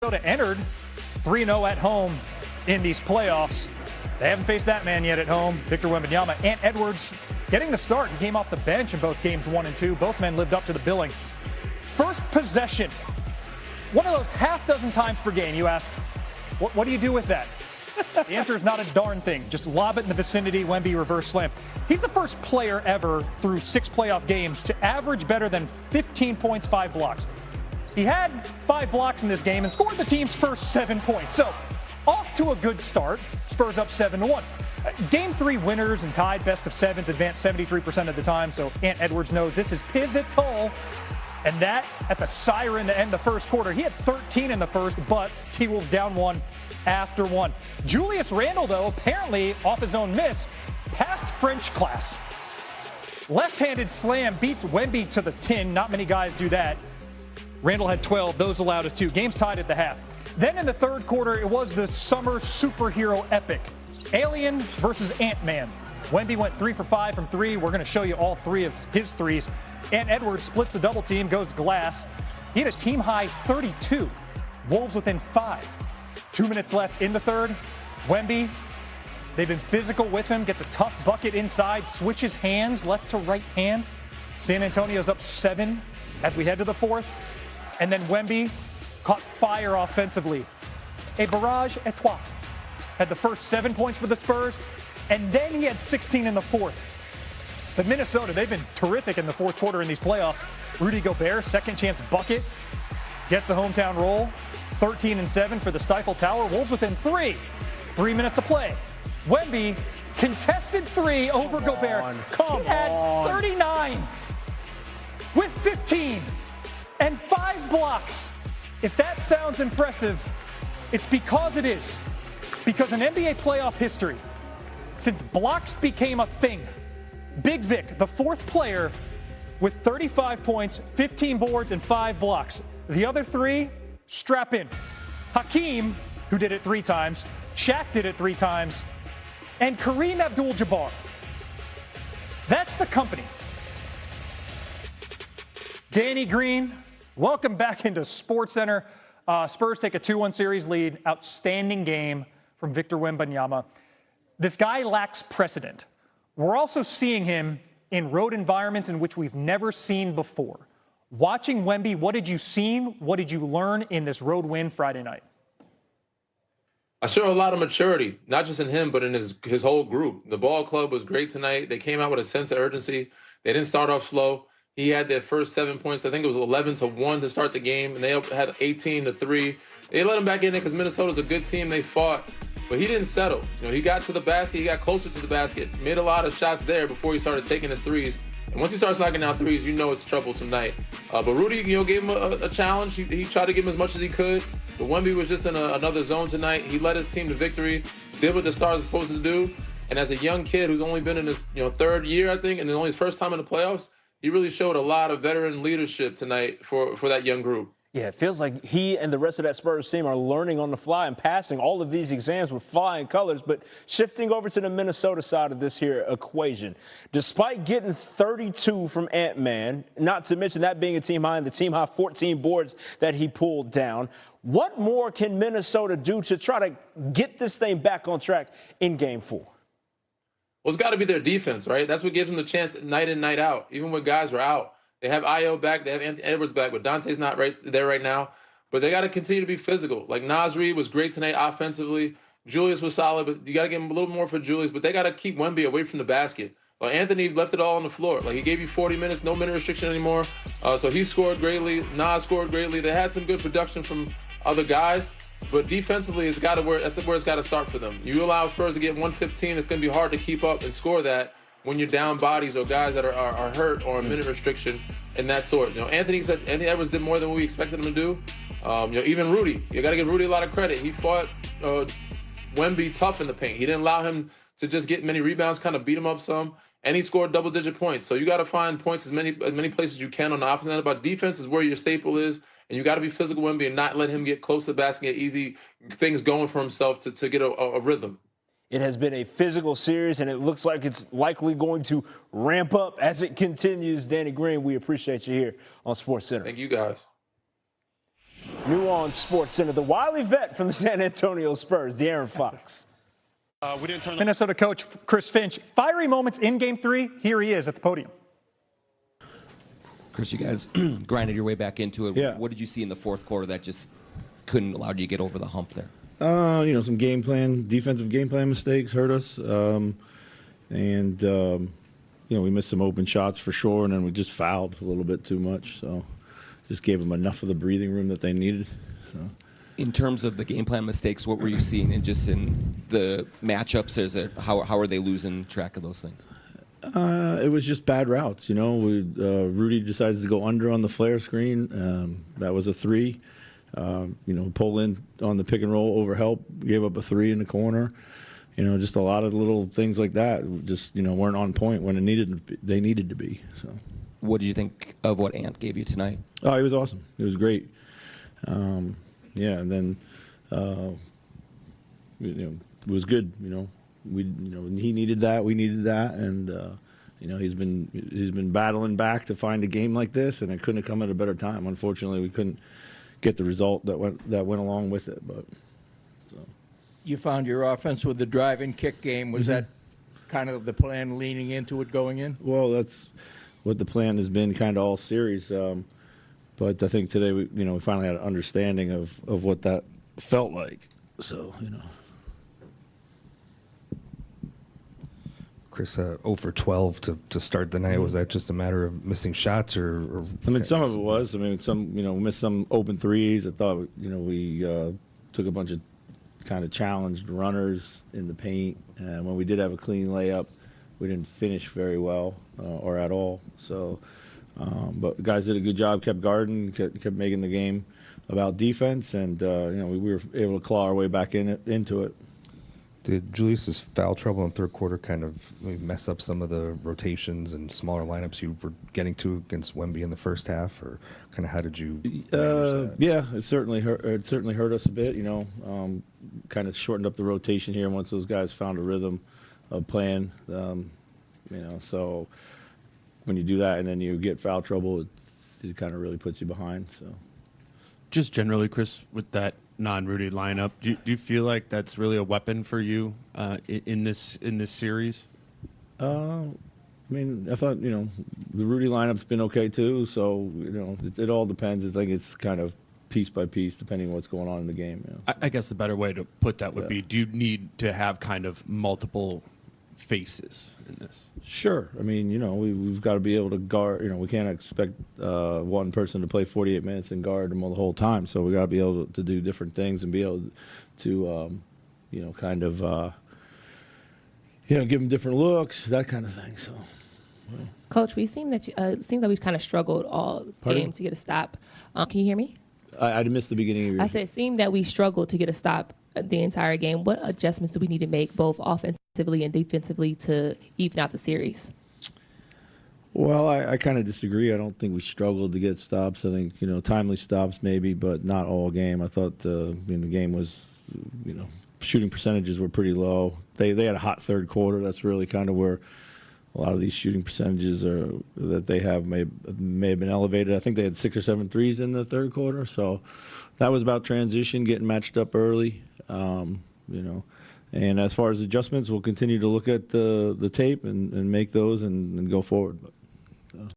Minnesota entered 3-0 at home in these playoffs. They haven't faced that man yet at home. Victor Wembanyama. Ant Edwards getting the start. He came off the bench in both games 1 and 2. Both men lived up to the billing. First possession. One of those half dozen times per game you ask, what do you do with that? The answer is not a darn thing. Just lob it in the vicinity. Wemby reverse slam. He's the first player ever through 6 playoff games to average better than 15 points, 5 blocks. He had 5 blocks in this game and scored the team's first 7 points. So, off to a good start. Spurs up 7-1. Game 3 winners and tied best of 7s advanced 73% of the time. So, Ant Edwards knows this is pivotal. And that at the siren to end the first quarter. He had 13 in the first, but T-Wolves down 1 after 1. Julius Randle, though, apparently off his own miss, passed French class. Left-handed slam beats Wemby to the tin. Not many guys do that. Randle had 12. Those allowed us 2. Games tied at the half. Then in the third quarter, it was the summer superhero epic. Alien versus Ant-Man. Wemby went 3 for 5 from 3. We're going to show you all 3 of his threes. Ant Edwards splits the double team, goes glass. He had a team-high 32. Wolves within 5. 2 minutes left in the third. Wemby, they've been physical with him, gets a tough bucket inside, switches hands left to right hand. San Antonio's up 7 as we head to the fourth. And then Wemby caught fire offensively. A barrage à trois. Had the first 7 points for the Spurs, and then he had 16 in the fourth. But Minnesota, they've been terrific in the fourth quarter in these playoffs. Rudy Gobert, second chance bucket, gets the hometown roll. 13-7 for the Stifle Tower. Wolves within 3. 3 minutes to play. Wemby, contested 3 over Gobert. He had 39 with 15 and 5 blocks. If that sounds impressive, it's because it is. Because in NBA playoff history, since blocks became a thing, Big Vic, the 4th player with 35 points, 15 boards, and 5 blocks. The other 3, strap in. Hakeem, who did it 3 times, Shaq did it 3 times, and Kareem Abdul-Jabbar. That's the company. Danny Green, welcome back into SportsCenter. Spurs take a 2-1 series lead. Outstanding game from Victor Wembanyama. This guy lacks precedent. We're also seeing him in road environments in which we've never seen before. Watching Wemby, what did you see? What did you learn in this road win Friday night? I saw a lot of maturity, not just in him, but in his whole group. The ball club was great tonight. They came out with a sense of urgency. They didn't start off slow. He had their first 7 points. I think it was 11-1 to start the game, and they had 18-3. They let him back in there because Minnesota's a good team. They fought, but he didn't settle. He got to the basket. He got closer to the basket. Made a lot of shots there before he started taking his threes. And once he starts knocking down threes, it's a troublesome night. But Rudy, gave him a challenge. He tried to give him as much as he could. But Wemby was just in another zone tonight. He led his team to victory, did what the Stars are supposed to do. And as a young kid who's only been in his 3rd year, I think, and only his first time in the playoffs, he really showed a lot of veteran leadership tonight for that young group. Yeah, it feels like he and the rest of that Spurs team are learning on the fly and passing all of these exams with flying colors. But shifting over to the Minnesota side of this here equation, despite getting 32 from Ant-Man, not to mention that being a team high and the team high 14 boards that he pulled down, what more can Minnesota do to try to get this thing back on track in Game 4? Well, it's got to be their defense, right? That's what gives them the chance night in, night out, even when guys are out. They have Io back. They have Anthony Edwards back, but Dante's not right there right now. But they got to continue to be physical. Like Naz Reid was great tonight offensively. Julius was solid, but you got to give him a little more for Julius. But they got to keep Wemby away from the basket. Anthony left it all on the floor. He gave you 40 minutes, no minute restriction anymore. So he scored greatly. Naz scored greatly. They had some good production from other guys. But defensively, that's where it's got to start for them. You allow Spurs to get 115, it's going to be hard to keep up and score that when you're down bodies or guys that are hurt or a minute restriction and that sort. Anthony Edwards did more than we expected him to do. Even Rudy, you got to give Rudy a lot of credit. He fought Wemby tough in the paint. He didn't allow him to just get many rebounds, kind of beat him up some, and he scored double-digit points. So you got to find points as many places as you can on the offensive end. But defense is where your staple is, and you got to be physical Wemby and not let him get close to the basket, get easy things going for himself to get a rhythm. It has been a physical series, and it looks like it's likely going to ramp up as it continues. Danny Green, we appreciate you here on SportsCenter. Thank you, guys. New on SportsCenter, the wily vet from the San Antonio Spurs, De'Aaron Fox. Minnesota coach Chris Finch, fiery moments in Game 3. Here he is at the podium. Chris, you guys grinded your way back into it. Yeah. What did you see in the fourth quarter that just couldn't allow you to get over the hump there? Some defensive game plan mistakes hurt us. We missed some open shots for sure, and then we just fouled a little bit too much. So just gave them enough of the breathing room that they needed. So. In terms of the game plan mistakes, what were you seeing in the matchups? How are they losing track of those things? It was just bad routes. Rudy decides to go under on the flare screen. That was a 3. Pull in on the pick and roll over help, gave up a 3 in the corner. Just a lot of little things like that. Just weren't on point when they needed to be. So. What did you think of what Ant gave you tonight? Oh, it was awesome. It was great. And then it was good. He needed that, we needed that, and he's been battling back to find a game like this, and it couldn't have come at a better time. Unfortunately, we couldn't get the result that went along with it. But you found your offense with the drive and kick game. Was that kind of the plan leaning into it going in? Well, that's what the plan has been kind of all series. But I think today we finally had an understanding of what that felt like. So, Chris, 0 for 12 to start the night. Was that just a matter of missing shots, or some of it was. We missed some open threes. I thought, we took a bunch of kind of challenged runners in the paint, and when we did have a clean layup, we didn't finish very well or at all. So, but the guys did a good job, kept guarding, kept making the game about defense, and we were able to claw our way back into it. Did Julius's foul trouble in third quarter kind of maybe mess up some of the rotations and smaller lineups you were getting to against Wemby in the first half, or kind of how did you manage that? Yeah, it certainly hurt. It certainly hurt us a bit. Kind of shortened up the rotation here once those guys found a rhythm of playing. So when you do that and then you get foul trouble, it kind of really puts you behind. So, just generally, Chris, with that non-Rudy lineup, do you feel like that's really a weapon for you in this series? I thought the Rudy lineup's been okay too. So it all depends. I think it's kind of piece by piece, depending on what's going on in the game. I guess the better way to put that would be: do you need to have kind of multiple faces in this? Sure. We've got to be able to guard. We can't expect one person to play 48 minutes and guard them all the whole time. So we got to be able to do different things and be able to, give them different looks, that kind of thing. So. Coach, we seem that we kind of struggled all game to get a stop. Can you hear me? I missed the beginning of your. I said, it seemed that we struggled to get a stop the entire game. What adjustments do we need to make, both offensively and defensively, to even out the series? Well, I kind of disagree. I don't think we struggled to get stops. I think timely stops maybe, but not all game. I thought the game was shooting percentages were pretty low. They had a hot third quarter. That's really kind of where a lot of these shooting percentages that they have may have been elevated. I think they had 6 or 7 threes in the third quarter. So that was about transition, getting matched up early. And as far as adjustments, we'll continue to look at the tape and make those and go forward. But.